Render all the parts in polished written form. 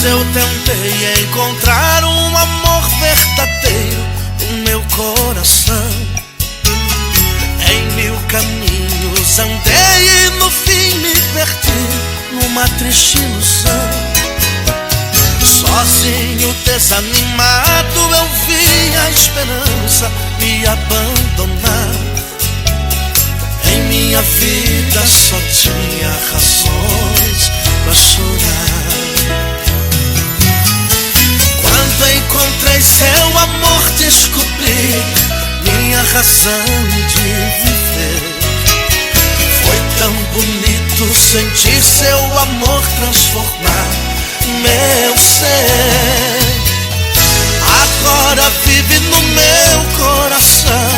eu tentei encontrar um amor verdadeiro no meu coração. Em mil caminhos andei e no fim me perdi numa triste ilusão. Sozinho, desanimado, eu vi a esperança me abandonar. Em minha vida só tinha razões pra chorar. Quando encontrei seu amor, descobri minha razão de viver. Foi tão bonito sentir seu amor transformar meu ser. Agora vive no meu coração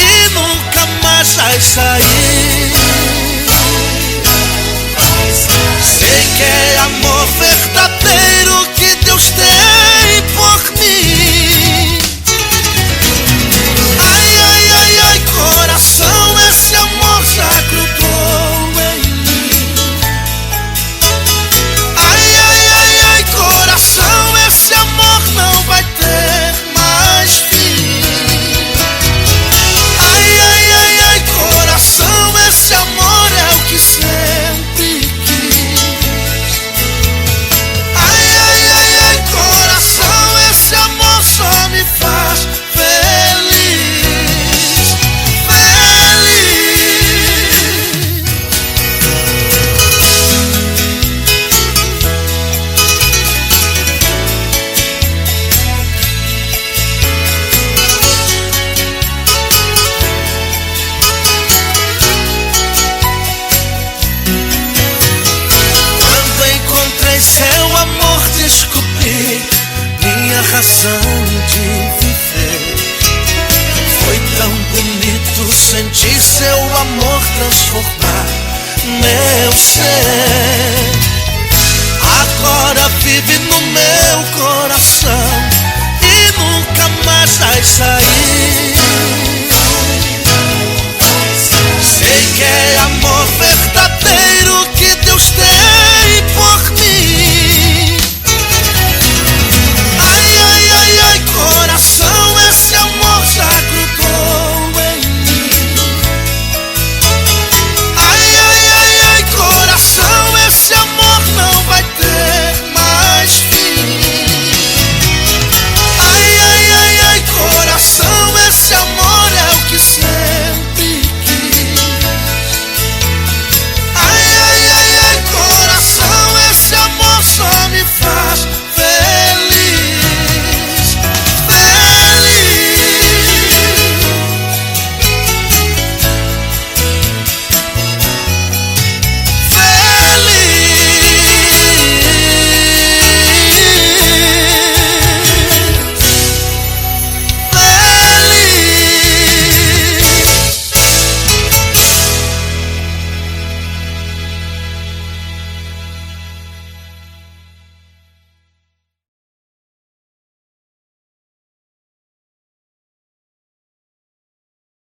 e nunca mais vai sair. Sei que é amor verdadeiro que Deus tem por mim. Ai, ai, ai, ai, coração, esse amor já grudou em mim. Ai, ai, ai, ai, coração, esse amor não vai ter mais fim. Ai, ai, ai, ai, coração, esse amor é o que sempre quis. Ai, ai, ai, ai, coração, esse amor só me faz feliz, feliz. Quando encontrei seu amor, descobri minha razão de viver. Foi tão bonito sentir seu amor transformar meu ser. Agora vive no meu coração e nunca mais vai sair. Sei que é amor